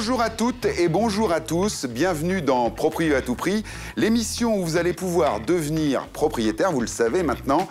Bonjour à toutes et bonjour à tous, bienvenue dans Proprio à tout prix, l'émission où vous allez pouvoir devenir propriétaire, vous le savez maintenant,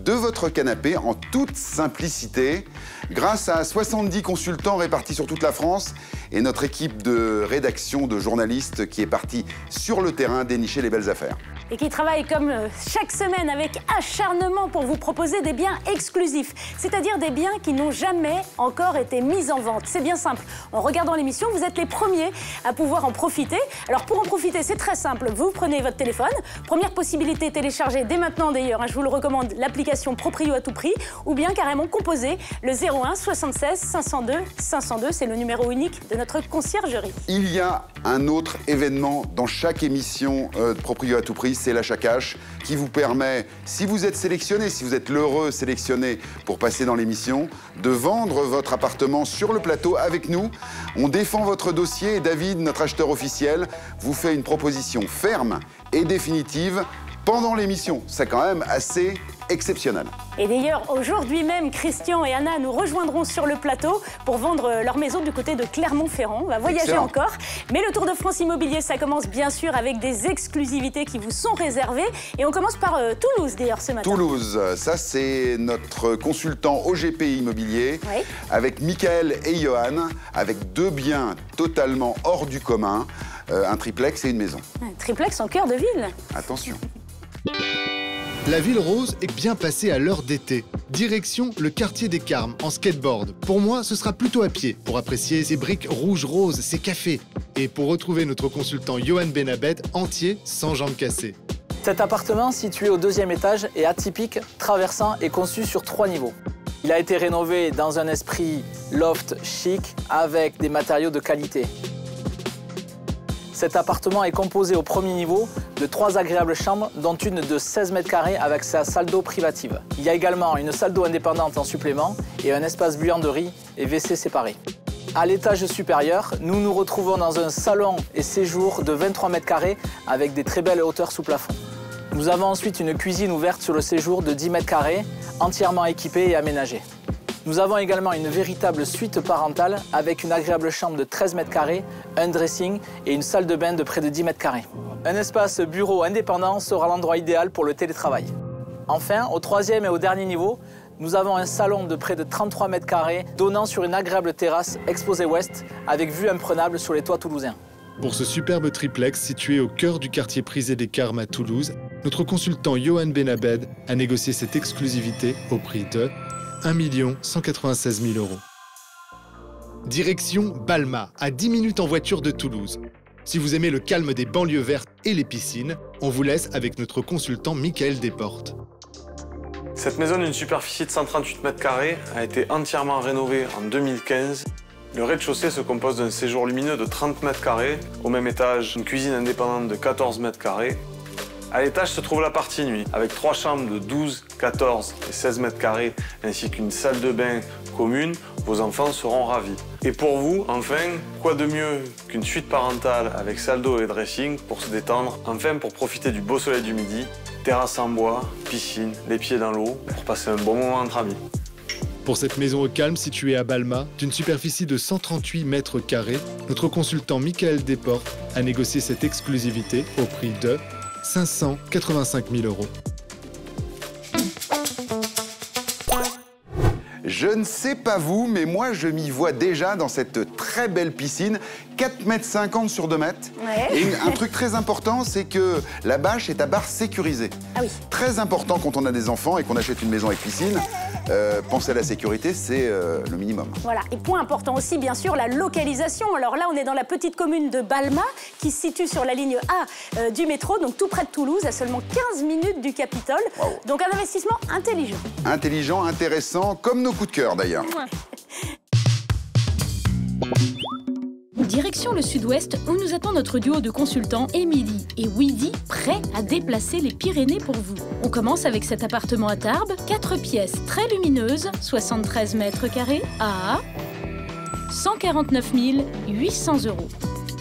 de votre canapé en toute simplicité, grâce à 70 consultants répartis sur toute la France et notre équipe de rédaction de journalistes qui est partie sur le terrain dénicher les belles affaires. Et qui travaille comme chaque semaine avec acharnement pour vous proposer des biens exclusifs, c'est-à-dire des biens qui n'ont jamais encore été mis en vente. C'est bien simple. En regardant l'émission, vous êtes les premiers à pouvoir en profiter. Alors pour en profiter, c'est très simple. Vous prenez votre téléphone. Première possibilité, télécharger dès maintenant d'ailleurs, je vous le recommande, l'application Proprio à tout prix, ou bien carrément composer le 01 76 502 502. C'est le numéro unique de notre conciergerie. Il y a un autre événement dans chaque émission de Proprio à tout prix, c'est l'achat cash qui vous permet, si vous êtes sélectionné, si vous êtes l'heureux sélectionné pour passer dans l'émission, de vendre votre appartement sur le plateau avec nous. On défend votre dossier et David, notre acheteur officiel, vous fait une proposition ferme et définitive pendant l'émission. C'est quand même assez exceptionnel. Et d'ailleurs, aujourd'hui même, Christian et Anna nous rejoindront sur le plateau pour vendre leur maison du côté de Clermont-Ferrand. On va voyager Excellent. encore. Mais le Tour de France Immobilier, ça commence bien sûr avec des exclusivités qui vous sont réservées. Et on commence par Toulouse d'ailleurs ce matin. Toulouse, ça c'est notre consultant OGP Immobilier, Oui. avec Michael et Johan, avec deux biens totalement hors du commun, un triplex et une maison. Un triplex en cœur de ville. Attention. La ville rose est bien passée à l'heure d'été. Direction le quartier des Carmes, en skateboard. Pour moi, ce sera plutôt à pied, pour apprécier ces briques rouges-roses, ces cafés. Et pour retrouver notre consultant Johan Benabed, entier, sans jambes cassées. Cet appartement, situé au 2e étage, est atypique, traversant et conçu sur 3 niveaux. Il a été rénové dans un esprit loft chic, avec des matériaux de qualité. Cet appartement est composé au premier niveau de 3 agréables chambres, dont une de 16 mètres carrés avec sa salle d'eau privative. Il y a également une salle d'eau indépendante en supplément et un espace buanderie et WC séparés. À l'étage supérieur, nous nous retrouvons dans un salon et séjour de 23 mètres carrés avec des très belles hauteurs sous plafond. Nous avons ensuite une cuisine ouverte sur le séjour de 10 mètres carrés, entièrement équipée et aménagée. Nous avons également une véritable suite parentale avec une agréable chambre de 13 mètres carrés, un dressing et une salle de bain de près de 10 mètres carrés. Un espace bureau indépendant sera l'endroit idéal pour le télétravail. Enfin, au 3e et au dernier niveau, nous avons un salon de près de 33 mètres carrés donnant sur une agréable terrasse exposée ouest avec vue imprenable sur les toits toulousains. Pour ce superbe triplex situé au cœur du quartier prisé des Carmes à Toulouse, notre consultant Johan Benabed a négocié cette exclusivité au prix de 1 196 000 €. Direction Balma, à 10 minutes en voiture de Toulouse. Si vous aimez le calme des banlieues vertes et les piscines, on vous laisse avec notre consultant Michael Desportes. Cette maison d'une superficie de 138 mètres carrés a été entièrement rénovée en 2015. Le rez-de-chaussée se compose d'un séjour lumineux de 30 mètres carrés. Au même étage, une cuisine indépendante de 14 mètres carrés. À l'étage se trouve la partie nuit, avec 3 chambres de 12, 14 et 16 mètres carrés, ainsi qu'une salle de bain commune. Vos enfants seront ravis. Et pour vous, enfin, quoi de mieux qu'une suite parentale avec salle d'eau et dressing pour se détendre, enfin pour profiter du beau soleil du midi, terrasse en bois, piscine, les pieds dans l'eau, pour passer un bon moment entre amis. Pour cette maison au calme située à Balma, d'une superficie de 138 mètres carrés, notre consultant Michael Desportes a négocié cette exclusivité au prix de 585 000 €. Je ne sais pas vous, mais moi je m'y vois déjà dans cette très belle piscine, 4,50 m sur 2 mètres. Ouais. Et un truc très important, c'est que la bâche est à barre sécurisée. Ah oui. Très important quand on a des enfants et qu'on achète une maison avec piscine. Penser à la sécurité, c'est le minimum. Voilà. Et point important aussi, bien sûr, la localisation. Alors là, on est dans la petite commune de Balma, qui se situe sur la ligne A du métro, donc tout près de Toulouse, à seulement 15 minutes du Capitole. Wow. Donc un investissement intelligent. Intelligent, intéressant, comme nos coups de cœur d'ailleurs. Direction le sud-ouest où nous attend notre duo de consultants Émilie et Weedy, prêts à déplacer les Pyrénées pour vous. On commence avec cet appartement à Tarbes, 4 pièces très lumineuses, 73 mètres carrés, à 149 800 €.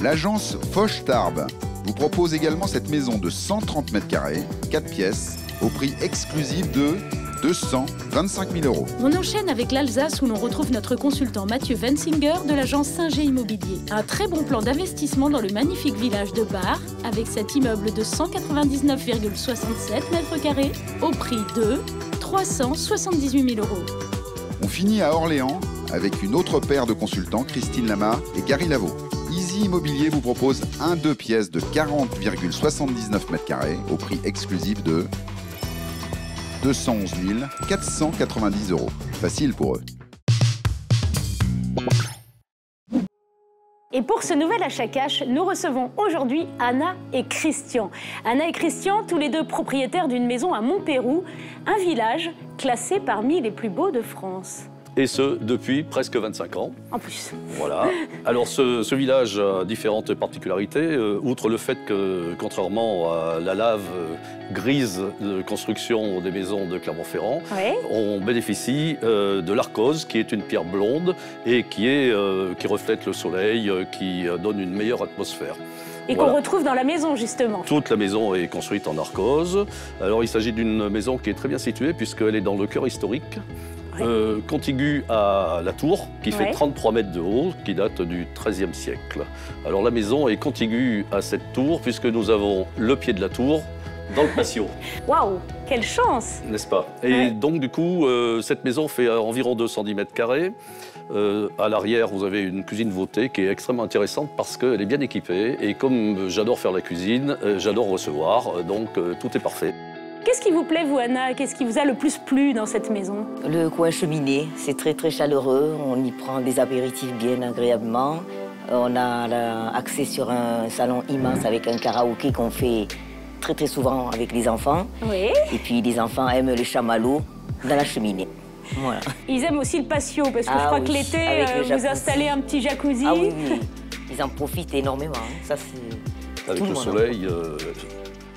L'agence Foch Tarbes vous propose également cette maison de 130 mètres carrés, 4 pièces, au prix exclusif de 225 000 €. On enchaîne avec l'Alsace où l'on retrouve notre consultant Mathieu Wensinger de l'agence Singer Immobilier. Un très bon plan d'investissement dans le magnifique village de Bar avec cet immeuble de 199,67 m² au prix de 378 000 €. On finit à Orléans avec une autre paire de consultants, Christine Lamar et Gary Lavaux. Easy Immobilier vous propose un 2 pièces de 40,79 m² au prix exclusif de 211 490 €. Facile pour eux. Et pour ce nouvel achat cash, nous recevons aujourd'hui Anna et Christian. Anna et Christian, tous les deux propriétaires d'une maison à Montpérou, un village classé parmi les plus beaux de France. Et ce, depuis presque 25 ans. En plus. Voilà. Alors, ce village a différentes particularités. Outre le fait que, contrairement à la lave grise de construction des maisons de Clermont-Ferrand, on bénéficie de l'arcose, qui est une pierre blonde et qui reflète le soleil, qui donne une meilleure atmosphère. Et qu'on retrouve dans la maison, justement. Toute la maison est construite en arcose. Alors, il s'agit d'une maison qui est très bien située, puisqu'elle est dans le cœur historique. Contiguë à la tour, qui fait 33 mètres de haut, qui date du XIIIe siècle. Alors la maison est contiguë à cette tour, puisque nous avons le pied de la tour dans le patio. Waouh, quelle chance! N'est-ce pas? Et donc du coup, cette maison fait environ 210 m². À l'arrière, vous avez une cuisine votée qui est extrêmement intéressante parce qu'elle est bien équipée. Et comme j'adore faire la cuisine, j'adore recevoir, donc tout est parfait. Qu'est-ce qui vous plaît, vous, Anna? Qu'est-ce qui vous a le plus plu dans cette maison? Le coin cheminée, c'est très très chaleureux. On y prend des apéritifs bien agréablement. On a accès sur un salon immense avec un karaoké qu'on fait très très souvent avec les enfants. Oui. Et puis les enfants aiment le chamallow dans la cheminée. Voilà. Ils aiment aussi le patio, parce que je crois que l'été, vous installez un petit jacuzzi. Ah oui, oui. Ils en profitent énormément. Ça, c'est avec le soleil,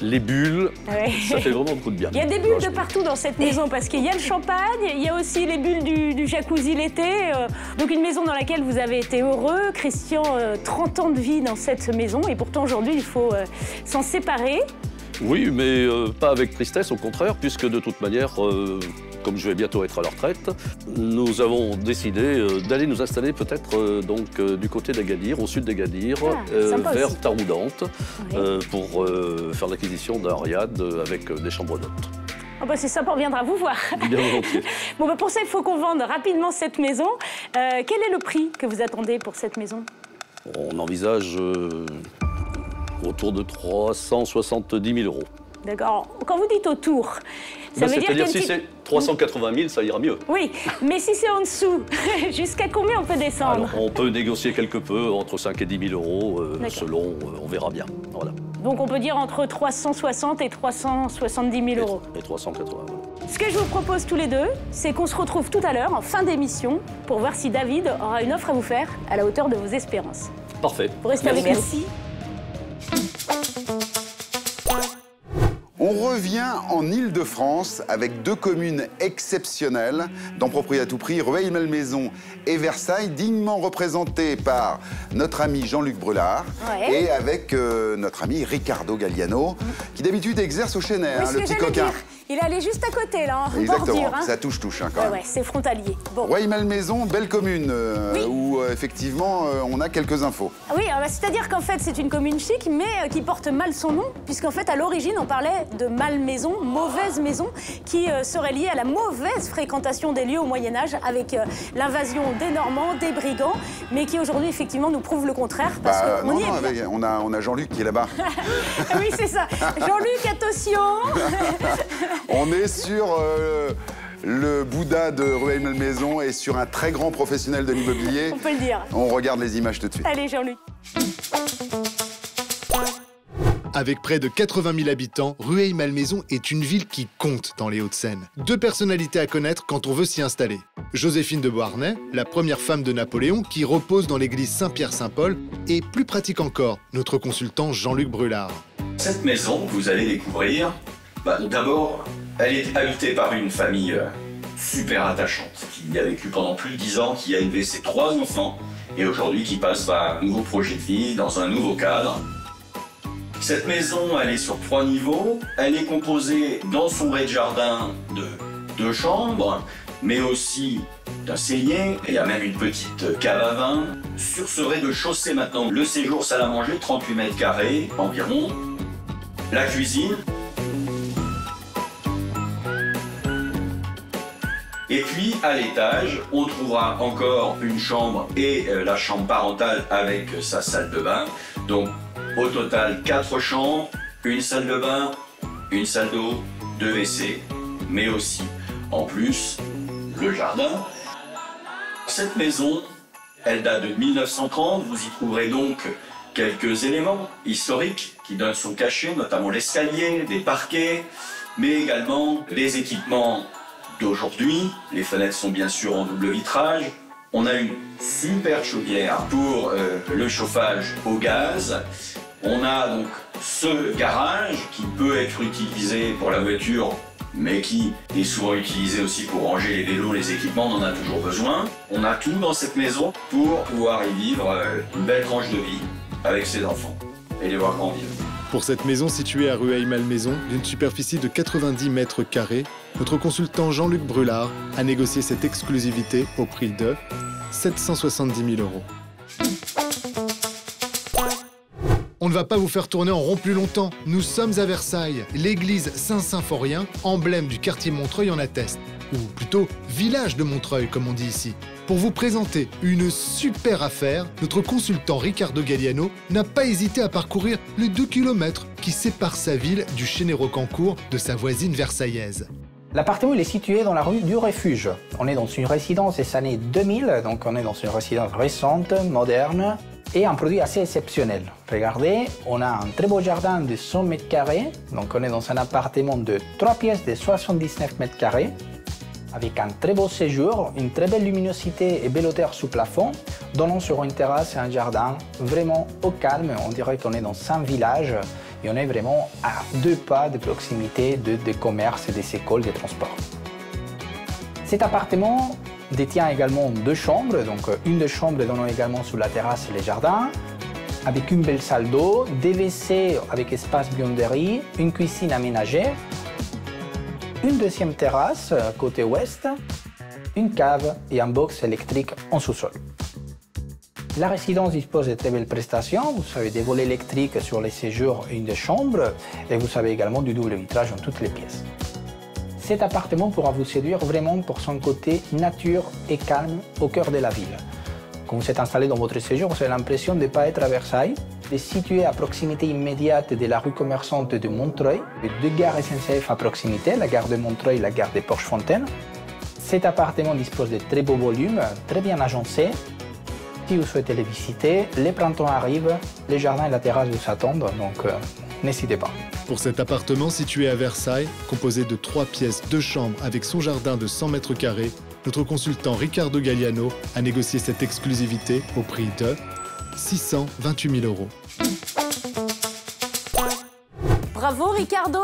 les bulles, ça fait vraiment beaucoup de bien. Il y a des bulles de partout dans cette maison, parce qu'il y a le champagne, il y a aussi les bulles du jacuzzi l'été. Donc une maison dans laquelle vous avez été heureux. Christian, 30 ans de vie dans cette maison, et pourtant aujourd'hui, il faut s'en séparer. Oui, mais pas avec tristesse, au contraire, puisque de toute manière, comme je vais bientôt être à la retraite, nous avons décidé d'aller nous installer peut-être du côté d'Agadir, au sud d'Agadir, vers Taroudante, pour faire l'acquisition d'un riad avec des chambres d'hôtes. Oh bah c'est sympa, on viendra vous voir. Bien volontiers. Bon, bah pour ça, il faut qu'on vende rapidement cette maison. Quel est le prix que vous attendez pour cette maison? On envisage autour de 370 000 €. D'accord. Quand vous dites autour, ça veut dire c'est-à-dire si c'est 380 000, ça ira mieux. Oui, mais si c'est en dessous, jusqu'à combien on peut descendre? Alors, on peut négocier quelque peu, entre 5 et 10 000 €, selon, on verra bien. Voilà. Donc on peut dire entre 360 et 370 000 €. Et 380, voilà. Ce que je vous propose tous les deux, c'est qu'on se retrouve tout à l'heure, en fin d'émission, pour voir si David aura une offre à vous faire à la hauteur de vos espérances. Parfait. Vous restez avec nous. Merci. On revient en Île-de-France avec deux communes exceptionnelles dans Propriété à tout prix, Rueil-Malmaison et Versailles, dignement représentées par notre ami Jean-Luc Brulard et avec notre ami Ricardo Galliano, qui d'habitude exerce au Chênay, le petit coquin. Il est allé juste à côté, là, en Exactement, bordure. Ça touche, quand même. Ouais, c'est frontalier. Bon. Rueil-Malmaison, belle commune, où effectivement on a quelques infos. Oui, c'est-à-dire qu'en fait c'est une commune chic, mais qui porte mal son nom, puisqu'en fait à l'origine on parlait de malmaison, mauvaise maison, qui serait liée à la mauvaise fréquentation des lieux au Moyen-Âge, avec l'invasion des Normands, des brigands, mais qui aujourd'hui effectivement nous prouve le contraire, parce qu'on y est. On a Jean-Luc qui est là-bas. Oui, c'est ça. Jean-Luc, attention. On est sur le Bouddha de Rueil-Malmaison et sur un très grand professionnel de l'immobilier. On peut le dire. On regarde les images tout de suite. Allez, Jean-Luc. Avec près de 80 000 habitants, Rueil-Malmaison est une ville qui compte dans les Hauts-de-Seine. Deux personnalités à connaître quand on veut s'y installer. Joséphine de Beauharnais, la première femme de Napoléon qui repose dans l'église Saint-Pierre-Saint-Paul, et plus pratique encore, notre consultant Jean-Luc Brulard. Cette maison, vous allez découvrir, d'abord, elle est habitée par une famille super attachante, qui a vécu pendant plus de 10 ans, qui a élevé ses 3 enfants, et aujourd'hui qui passe à un nouveau projet de vie, dans un nouveau cadre. Cette maison, elle est sur 3 niveaux. Elle est composée dans son rez-de-jardin de 2 chambres, mais aussi d'un cellier. Il y a même une petite cave à vin. Sur ce rez-de-chaussée maintenant, le séjour salle à manger, 38 mètres carrés environ. La cuisine. Et puis, à l'étage, on trouvera encore une chambre et la chambre parentale avec sa salle de bain. Donc, au total, 4 chambres, une salle de bain, une salle d'eau, 2 WC, mais aussi, en plus, le jardin. Cette maison, elle date de 1930. Vous y trouverez donc quelques éléments historiques qui donnent son cachet, notamment l'escalier, des parquets, mais également les équipements d'aujourd'hui. Les fenêtres sont bien sûr en double vitrage. On a une super chaudière pour le chauffage au gaz. On a donc ce garage qui peut être utilisé pour la voiture, mais qui est souvent utilisé aussi pour ranger les vélos, les équipements, on en a toujours besoin. On a tout dans cette maison pour pouvoir y vivre une belle tranche de vie avec ses enfants et les voir grandir. Pour cette maison située à Rueil-Malmaison, d'une superficie de 90 mètres carrés, notre consultant Jean-Luc Brulard a négocié cette exclusivité au prix de 770 000 €. On ne va pas vous faire tourner en rond plus longtemps. Nous sommes à Versailles. L'église Saint-Symphorien, emblème du quartier Montreuil, en atteste. Ou plutôt, village de Montreuil, comme on dit ici. Pour vous présenter une super affaire, notre consultant Ricardo Galliano n'a pas hésité à parcourir les 2 kilomètres qui séparent sa ville du Chénet-Rocancourt de sa voisine versaillaise. L'appartement il est situé dans la rue du Refuge. On est dans une résidence des années 2000, donc on est dans une résidence récente, moderne, et un produit assez exceptionnel. Regardez, on a un très beau jardin de 100 mètres carrés, donc on est dans un appartement de 3 pièces de 79 mètres carrés, avec un très beau séjour, une très belle luminosité et belle hauteur sous plafond, donnant sur une terrasse et un jardin vraiment au calme. On dirait qu'on est dans un village et on est vraiment à 2 pas de proximité des commerces, des écoles, des transports. Cet appartement détient également 2 chambres, donc une des chambres donnant également sur la terrasse et les jardins, avec une belle salle d'eau, des WC avec espace buanderie, une cuisine aménagée, une deuxième terrasse côté ouest, une cave et un box électrique en sous-sol. La résidence dispose de très belles prestations. Vous avez des volets électriques sur les séjours et une des chambres, et vous avez également du double vitrage dans toutes les pièces. Cet appartement pourra vous séduire vraiment pour son côté nature et calme au cœur de la ville. Quand vous êtes installé dans votre séjour, vous avez l'impression de ne pas être à Versailles. Il est situé à proximité immédiate de la rue commerçante de Montreuil, avec 2 gares SNCF à proximité, la gare de Montreuil et la gare de Porche-Fontaine. Cet appartement dispose de très beaux volumes, très bien agencés. Si vous souhaitez les visiter, les printemps arrivent, les jardins et la terrasse vous attendent, donc n'hésitez pas. Pour cet appartement situé à Versailles, composé de 3 pièces, 2 chambres avec son jardin de 100 mètres carrés, notre consultant Ricardo Galliano a négocié cette exclusivité au prix de 628 000 €. Bravo Ricardo,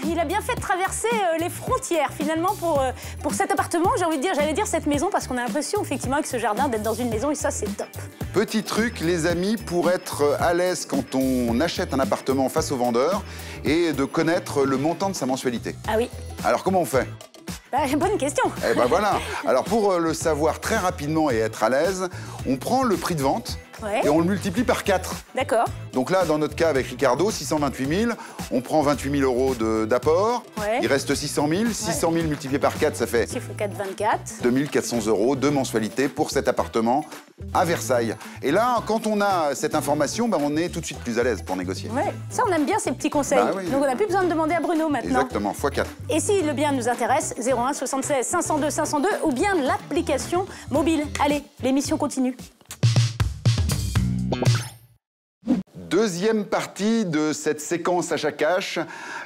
il a bien fait de traverser les frontières finalement pour cet appartement. J'allais dire cette maison parce qu'on a l'impression effectivement avec ce jardin d'être dans une maison et ça c'est top. Petit truc les amis pour être à l'aise quand on achète un appartement face au vendeur et de connaître le montant de sa mensualité. Ah oui. Alors comment on fait ? Bonne question. Eh ben voilà. Alors pour le savoir très rapidement et être à l'aise, on prend le prix de vente. Ouais. Et on le multiplie par 4. D'accord. Donc là, dans notre cas avec Ricardo, 628 000, on prend 28 000 € d'apport, ouais. Il reste 600 000. 600 000 multiplié par 4, ça fait... Chiffre 4, 24. 2 400 € de mensualité pour cet appartement à Versailles. Et là, quand on a cette information, on est tout de suite plus à l'aise pour négocier. Ouais. Ça, on aime bien ces petits conseils. Oui. Donc on n'a plus besoin de demander à Bruno maintenant. Exactement, x4. Et si le bien nous intéresse, 01 76 502 502 ou bien l'application mobile. Allez, l'émission continue. Deuxième partie de cette séquence achat cash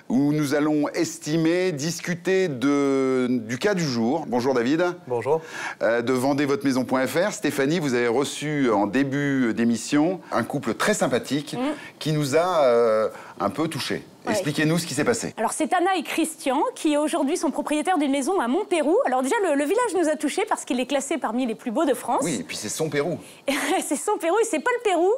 où nous allons estimer, discuter du cas du jour. Bonjour David. Bonjour. De vendezvotemaison.fr. Stéphanie, vous avez reçu en début d'émission un couple très sympathique qui nous a un peu touchés. Ouais. Expliquez-nous ce qui s'est passé. Alors, c'est Anna et Christian qui aujourd'hui sont propriétaires d'une maison à Montpérou. Alors déjà, le village nous a touchés parce qu'il est classé parmi les plus beaux de France. Oui, et puis c'est son Pérou. C'est son Pérou et c'est pas le Pérou.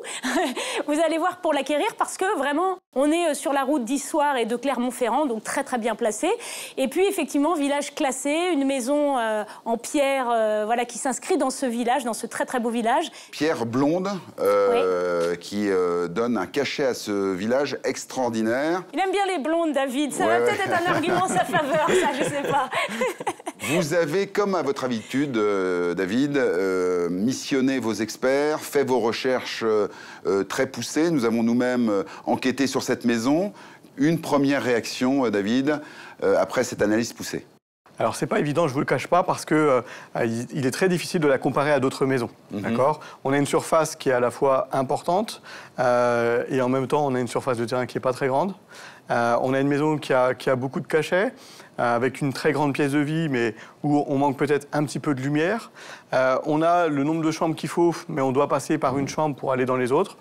Vous allez voir pour l'acquérir parce que vraiment, on est sur la route d'Issoire et de Clermont. Clermont-Ferrand, donc très très bien placé. Et puis effectivement, village classé, une maison en pierre voilà, qui s'inscrit dans ce village, dans ce très très beau village. Pierre blonde qui donne un cachet à ce village extraordinaire. Il aime bien les blondes, David. Ça va peut-être être un argument en sa faveur, ça, je sais pas. Vous avez, comme à votre habitude, David, missionné vos experts, fait vos recherches très poussées. Nous avons nous-mêmes enquêté sur cette maison. Une première réaction, David, après cette analyse poussée? Alors, c'est pas évident, je vous le cache pas, parce que il est très difficile de la comparer à d'autres maisons. D'accord ? On a une surface qui est à la fois importante et en même temps, on a une surface de terrain qui est pas très grande. On a une maison qui a beaucoup de cachets, avec une très grande pièce de vie, mais où on manque peut-être un petit peu de lumière. On a le nombre de chambres qu'il faut, mais on doit passer par une chambre pour aller dans les autres.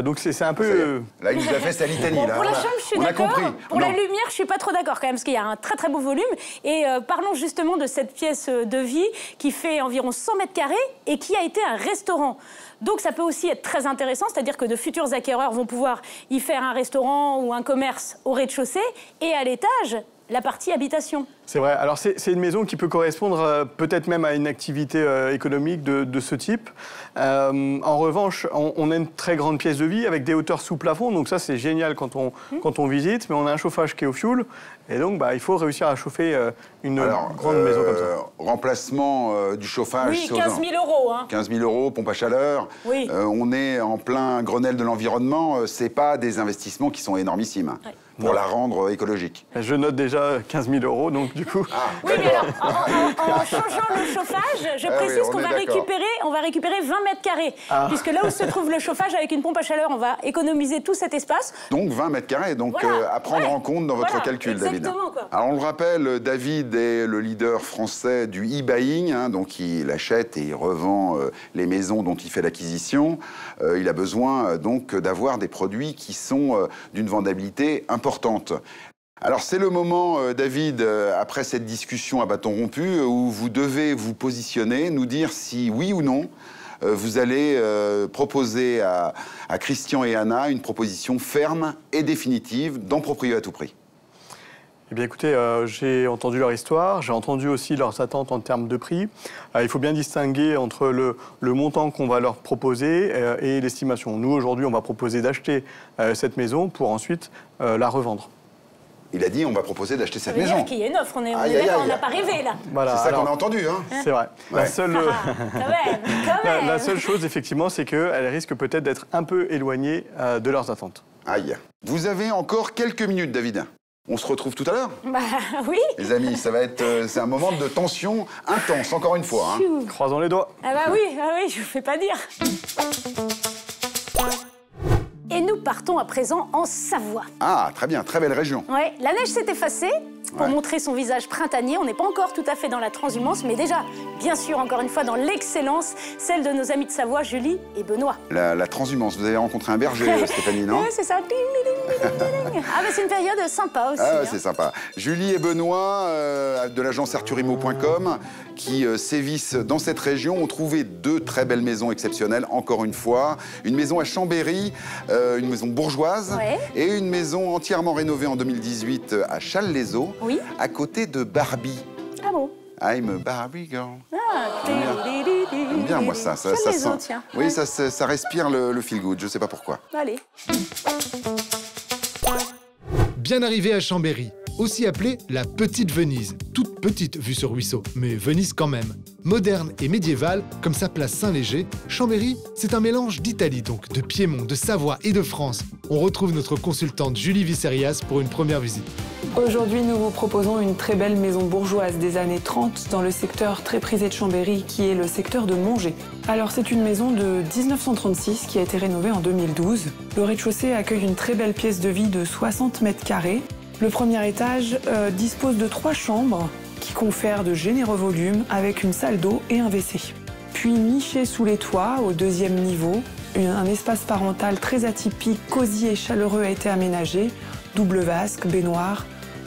Donc c'est un peu... Là, il nous a fait sa litanie. Bon, là. pour la chambre, je suis d'accord. Pour Non. la lumière, je suis pas trop d'accord quand même, parce qu'il y a un très très beau volume. Et parlons justement de cette pièce de vie qui fait environ 100 mètres carrés et qui a été un restaurant. Donc ça peut aussi être très intéressant, c'est-à-dire que de futurs acquéreurs vont pouvoir y faire un restaurant ou un commerce au rez-de-chaussée et à l'étage, la partie habitation. C'est vrai. Alors, c'est une maison qui peut correspondre peut-être même à une activité économique de ce type. En revanche, on a une très grande pièce de vie avec des hauteurs sous plafond. Donc ça, c'est génial quand on visite. Mais on a un chauffage qui est au fioul. Et donc, il faut réussir à chauffer une grande maison comme ça. Remplacement du chauffage. Oui, 15 000 €. Hein. 15 000 € pompe à chaleur. Oui. On est en plein Grenelle de l'environnement. C'est pas des investissements qui sont énormissimes pour la rendre écologique. Je note déjà 15 000 €, donc du coup... Oui, mais alors, en changeant le chauffage, je précise qu'on va récupérer 20 mètres carrés. Puisque là où se trouve le chauffage, avec une pompe à chaleur, on va économiser tout cet espace. Donc 20 mètres carrés, donc à prendre en compte dans votre calcul, David. Quoi. Alors on le rappelle, David est le leader français du e-buying, donc il achète et il revend les maisons dont il fait l'acquisition. Il a besoin donc d'avoir des produits qui sont d'une vendabilité importante. Alors c'est le moment, David, après cette discussion à bâton rompu, où vous devez vous positionner, nous dire si oui ou non vous allez proposer à Christian et Anna une proposition ferme et définitive dans Proprio à tout prix. Eh bien écoutez, j'ai entendu leur histoire, j'ai entendu aussi leurs attentes en termes de prix. Il faut bien distinguer entre le montant qu'on va leur proposer et l'estimation. Nous, aujourd'hui, on va proposer d'acheter cette maison pour ensuite la revendre. Il a dit on va proposer d'acheter cette maison. Ça veut dire qu'il y a une offre, on n'a pas rêvé là. Voilà, c'est ça qu'on a entendu. Hein. C'est vrai. Ouais. Quand même. La seule chose, effectivement, c'est qu'elle risque peut-être d'être un peu éloignée de leurs attentes. Aïe. Vous avez encore quelques minutes, David. On se retrouve tout à l'heure. Oui. Les amis, ça va être c'est un moment de tension intense, encore une fois. Hein. Croisons les doigts. Oui, je vous fais pas dire. Et nous partons à présent en Savoie. Ah, très bien, très belle région. Ouais, la neige s'est effacée pour montrer son visage printanier. On n'est pas encore tout à fait dans la transhumance, mais déjà, bien sûr, encore une fois, dans l'excellence, celle de nos amis de Savoie, Julie et Benoît. La transhumance, vous avez rencontré un berger, Stéphanie, non? Oui, c'est ça. C'est une période sympa aussi. C'est sympa. Julie et Benoît, de l'agence arturimo.com, qui sévissent dans cette région, ont trouvé deux très belles maisons exceptionnelles, encore une fois. Une maison à Chambéry, une maison bourgeoise, et une maison entièrement rénovée en 2018 à Challes-les-Eaux, à côté de Barbie. Ah bon? I'm a Barbie girl. J'aime bien, moi, ça sent. Tiens. Oui, ça respire le feel good, je sais pas pourquoi. Allez. Bien arrivé à Chambéry, aussi appelée la Petite Venise. Toute petite vue sur ruisseau, mais Venise quand même. Moderne et médiévale, comme sa place Saint-Léger, Chambéry, c'est un mélange d'Italie donc, de Piémont, de Savoie et de France. On retrouve notre consultante Julie Visserias pour une première visite. Aujourd'hui, nous vous proposons une très belle maison bourgeoise des années 30 dans le secteur très prisé de Chambéry, qui est le secteur de Montgé. Alors, c'est une maison de 1936 qui a été rénovée en 2012. Le rez-de-chaussée accueille une très belle pièce de vie de 60 mètres carrés. Le premier étage dispose de 3 chambres qui confèrent de généreux volumes avec une salle d'eau et un WC. Puis niché sous les toits, au 2e niveau, un espace parental très atypique, cosy et chaleureux a été aménagé. Double vasque, baignoire,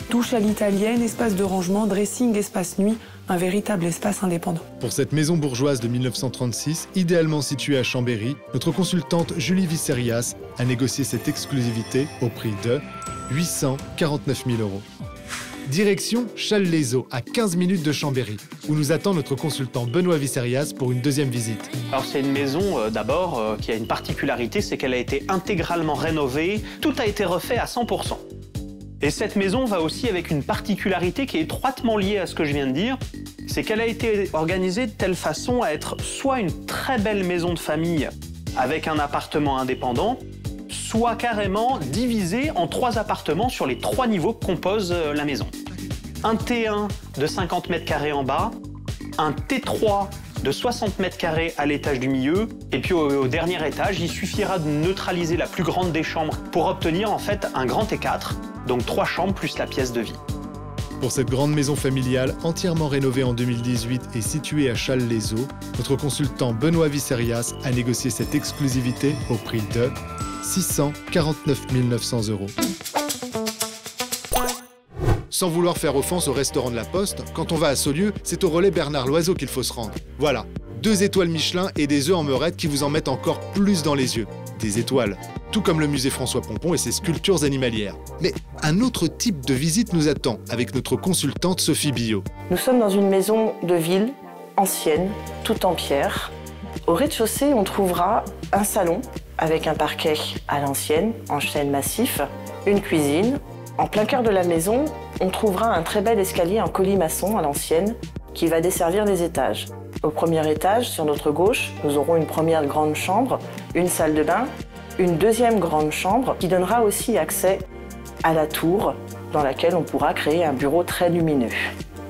douche à l'italienne, espace de rangement, dressing, espace nuit, un véritable espace indépendant. Pour cette maison bourgeoise de 1936, idéalement située à Chambéry, notre consultante Julie Visserias a négocié cette exclusivité au prix de 849 000 €. Direction Challes-les-Eaux, à 15 minutes de Chambéry, où nous attend notre consultant Benoît Visserias pour une deuxième visite. Alors c'est une maison d'abord qui a une particularité, c'est qu'elle a été intégralement rénovée, tout a été refait à 100%. Et cette maison va aussi avec une particularité qui est étroitement liée à ce que je viens de dire, c'est qu'elle a été organisée de telle façon à être soit une très belle maison de famille avec un appartement indépendant, soit carrément divisée en 3 appartements sur les 3 niveaux que compose la maison. Un T1 de 50 mètres carrés en bas, un T3 de 60 mètres carrés à l'étage du milieu, et puis au dernier étage, il suffira de neutraliser la plus grande des chambres pour obtenir en fait un grand T4, donc 3 chambres plus la pièce de vie. Pour cette grande maison familiale entièrement rénovée en 2018 et située à Challes-les-Eaux, notre consultant Benoît Visserias a négocié cette exclusivité au prix de 649 900 €. Sans vouloir faire offense au restaurant de la Poste, quand on va à Saulieu, c'est au relais Bernard Loiseau qu'il faut se rendre. Voilà, 2 étoiles Michelin et des œufs en meurette qui vous en mettent encore plus dans les yeux. Des étoiles, tout comme le musée François Pompon et ses sculptures animalières. Mais un autre type de visite nous attend avec notre consultante Sophie Billot. Nous sommes dans une maison de ville, ancienne, toute en pierre. Au rez-de-chaussée, on trouvera un salon avec un parquet à l'ancienne, en chêne massif, une cuisine. En plein cœur de la maison, on trouvera un très bel escalier en colimaçon à l'ancienne qui va desservir les étages. Au premier étage, sur notre gauche, nous aurons une première grande chambre, une salle de bain, une deuxième grande chambre qui donnera aussi accès à la tour dans laquelle on pourra créer un bureau très lumineux.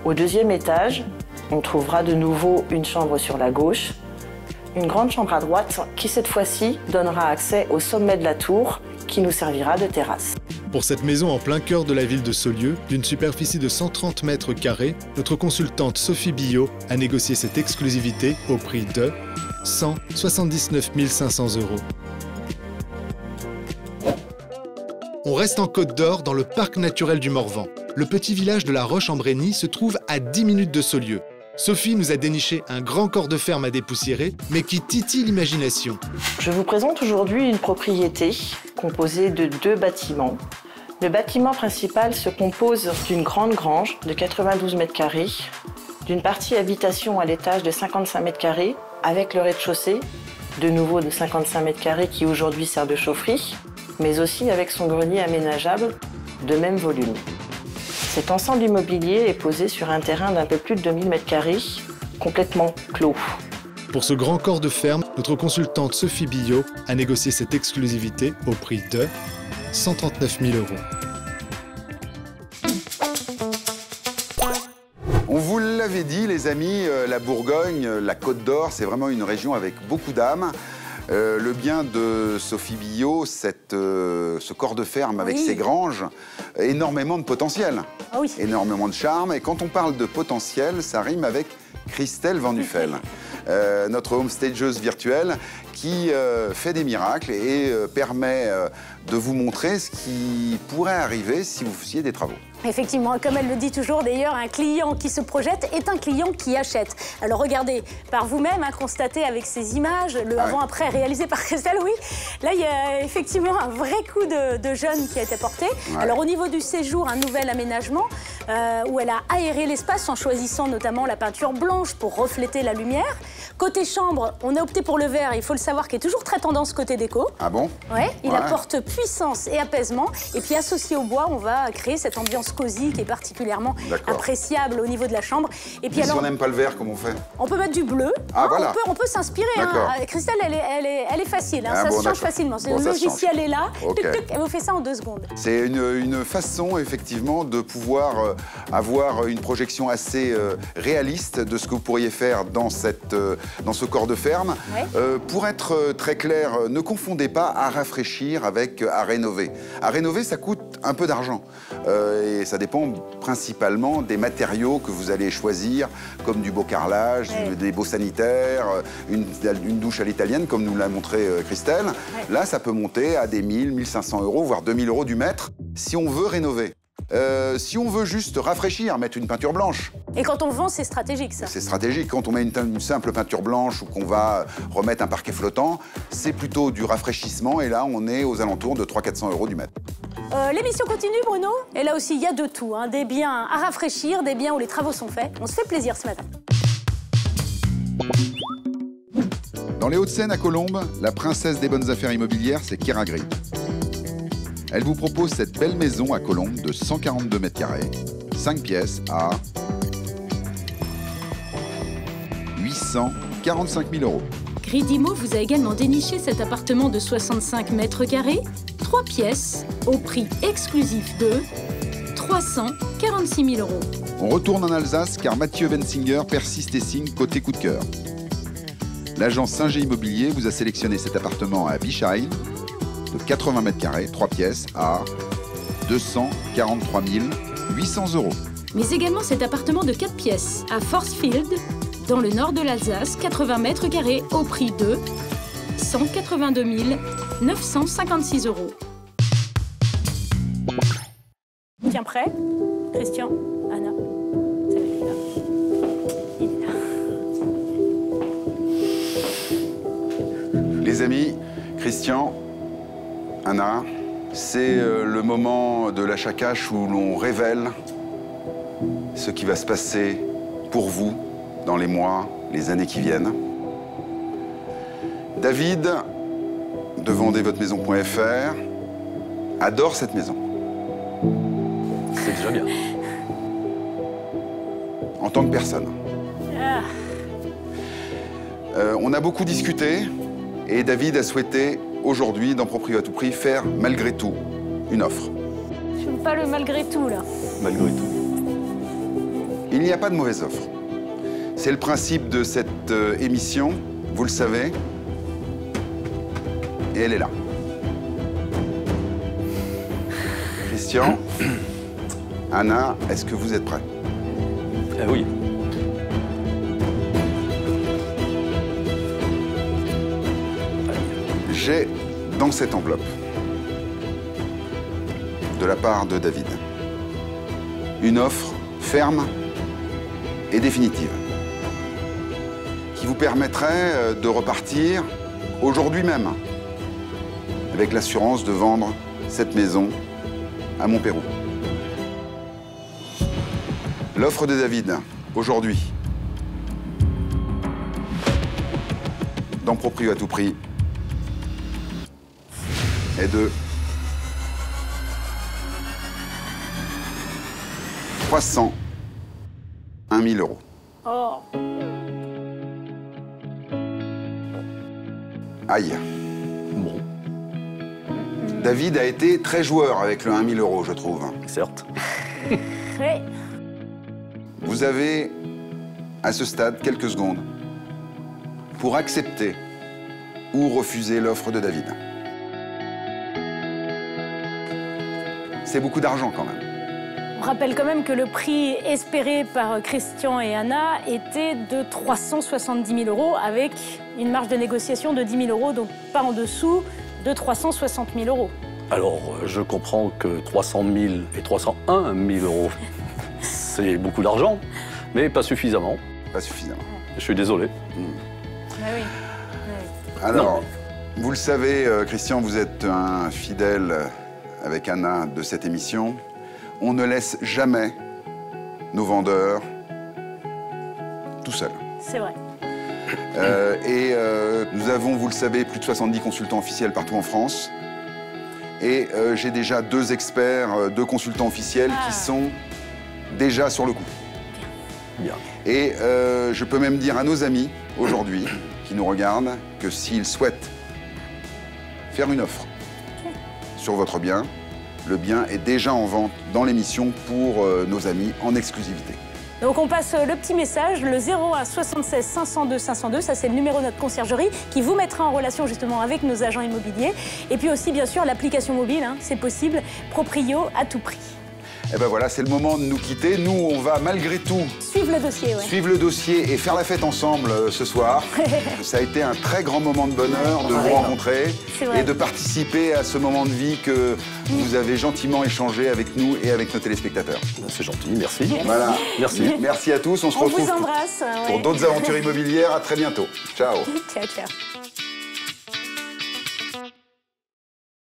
Au deuxième étage, on trouvera de nouveau une chambre sur la gauche, une grande chambre à droite qui cette fois-ci donnera accès au sommet de la tour qui nous servira de terrasse. Pour cette maison en plein cœur de la ville de Saulieu, d'une superficie de 130 mètres carrés, notre consultante Sophie Billot a négocié cette exclusivité au prix de 179 500 €. On reste en Côte d'Or dans le parc naturel du Morvan. Le petit village de la Roche-en-Brény se trouve à 10 minutes de Saulieu. Sophie nous a déniché un grand corps de ferme à dépoussiérer, mais qui titille l'imagination. Je vous présente aujourd'hui une propriété composée de 2 bâtiments. Le bâtiment principal se compose d'une grande grange de 92 mètres carrés, d'une partie habitation à l'étage de 55 mètres carrés, avec le rez-de-chaussée, de nouveau de 55 mètres carrés qui aujourd'hui sert de chaufferie, mais aussi avec son grenier aménageable de même volume. Cet ensemble immobilier est posé sur un terrain d'un peu plus de 2000 mètres carrés, complètement clos. Pour ce grand corps de ferme, notre consultante Sophie Billot a négocié cette exclusivité au prix de 139 000 €. On vous l'avait dit, les amis, la Bourgogne, la Côte d'Or, c'est vraiment une région avec beaucoup d'âme. Le bien de Sophie Billot, ce corps de ferme avec ses granges, énormément de potentiel, énormément de charme. Et quand on parle de potentiel, ça rime avec Christelle Van Nuffel, notre homestageuse virtuelle qui fait des miracles et permet de vous montrer ce qui pourrait arriver si vous faisiez des travaux. Effectivement, comme elle le dit toujours, d'ailleurs, un client qui se projette est un client qui achète. Alors regardez, par vous-même, constatez avec ces images, le avant-après réalisé par Christelle, oui. Là, il y a effectivement un vrai coup de jeune qui a été porté. Alors au niveau du séjour, un nouvel aménagement où elle a aéré l'espace en choisissant notamment la peinture blanche pour refléter la lumière. Côté chambre, on a opté pour le vert, il faut le savoir, qui est toujours très tendance côté déco. Ah bon? Ouais, il apporte puissance et apaisement. Et puis associé au bois, on va créer cette ambiance cosy qui est particulièrement appréciable au niveau de la chambre. Et puis si on n'aime pas le vert, comment on fait? On peut mettre du bleu. Voilà. On peut s'inspirer. Christelle, elle est facile. Ça se change facilement. Le logiciel est là. Elle vous fait ça en 2 secondes. C'est une façon, effectivement, de pouvoir avoir une projection assez réaliste de ce que vous pourriez faire dans ce corps de ferme. Pour être très clair, ne confondez pas à rafraîchir avec à rénover. À rénover, ça coûte un peu d'argent. Et ça dépend principalement des matériaux que vous allez choisir, comme du beau carrelage, des beaux sanitaires, une douche à l'italienne, comme nous l'a montré Christelle. Là, ça peut monter à des 1000, 1500 €, voire 2000 € du mètre, si on veut rénover. Si on veut juste rafraîchir, mettre une peinture blanche. Et quand on vend, c'est stratégique, ça. C'est stratégique. Quand on met une simple peinture blanche ou qu'on va remettre un parquet flottant, c'est plutôt du rafraîchissement. Et là, on est aux alentours de 300-400 € du mètre. L'émission continue, Bruno. Et là aussi, il y a de tout. Hein. Des biens à rafraîchir, des biens où les travaux sont faits. On se fait plaisir ce matin. Dans les Hauts-de-Seine, à Colombes, la princesse des bonnes affaires immobilières, c'est Kira Gris. Elle vous propose cette belle maison à Colombes de 142 mètres carrés, 5 pièces à 845 000 €. Gridimo vous a également déniché cet appartement de 65 mètres carrés, 3 pièces, au prix exclusif de 346 000 €. On retourne en Alsace car Mathieu Wensinger persiste et signe côté coup de cœur. L'agence Singer Immobilier vous a sélectionné cet appartement à Bischheim de 80 mètres carrés, 3 pièces à 243 800 €. Mais également cet appartement de 4 pièces à Forstfield, dans le nord de l'Alsace, 80 mètres carrés, au prix de 182 956 €. Tiens, prêt? Christian, Anna, c'est là. Il est là. Les amis, Christian, Anna, c'est le moment de l'achat cash où l'on révèle ce qui va se passer pour vous dans les mois, les années qui viennent. David, de vendezvotemaison.fr, adore cette maison. C'est déjà bien. En tant que personne. On a beaucoup discuté et David a souhaité aujourd'hui, dans Proprio à tout prix, faire malgré tout une offre. Je n'aime pas le malgré tout, là. Malgré tout. Il n'y a pas de mauvaise offre. C'est le principe de cette émission, vous le savez, et elle est là. Christian, Anna, est-ce que vous êtes prêts? Oui. J'ai dans cette enveloppe, de la part de David, une offre ferme et définitive qui vous permettrait de repartir aujourd'hui même avec l'assurance de vendre cette maison à Montpérou. L'offre de David, aujourd'hui, dans Proprio à tout prix, est de 301 000 €. Oh. Aïe. Bon. David a été très joueur avec le 1 000 €, je trouve. Certes. Ouais. Vous avez, à ce stade, quelques secondes pour accepter ou refuser l'offre de David. C'est beaucoup d'argent quand même. On rappelle quand même que le prix espéré par Christian et Anna était de 370 000 € avec une marge de négociation de 10 000 €, donc pas en dessous de 360 000 €. Alors, je comprends que 300 000 et 301 000 €, c'est beaucoup d'argent, mais pas suffisamment. Pas suffisamment. Je suis désolé. Ah oui. Alors, vous le savez, Christian, vous êtes un fidèle avec Anna de cette émission. On ne laisse jamais nos vendeurs tout seuls. C'est vrai. Nous avons, vous le savez, plus de 70 consultants officiels partout en France. Et j'ai déjà 2 experts, 2 consultants officiels qui sont déjà sur le coup. Bien. Et je peux même dire à nos amis, aujourd'hui, qui nous regardent, que s'ils souhaitent faire une offre sur votre bien, le bien est déjà en vente dans l'émission pour nos amis en exclusivité. Donc on passe le petit message, le 01 76 502 502, ça c'est le numéro de notre conciergerie qui vous mettra en relation justement avec nos agents immobiliers. Et puis aussi bien sûr l'application mobile, hein, c'est possible, Proprio à tout prix. Et ben voilà, c'est le moment de nous quitter. Nous, on va malgré tout suivre Suivre le dossier, ouais. Suivre le dossier et faire la fête ensemble ce soir. Ça a été un très grand moment de bonheur de vous rencontrer et de participer à ce moment de vie que vous avez gentiment échangé avec nous et avec nos téléspectateurs. C'est gentil, merci. Voilà. Merci. Merci à tous. On se retrouve vous embrasse, pour d'autres aventures immobilières. À très bientôt. Ciao. Ciao, ciao.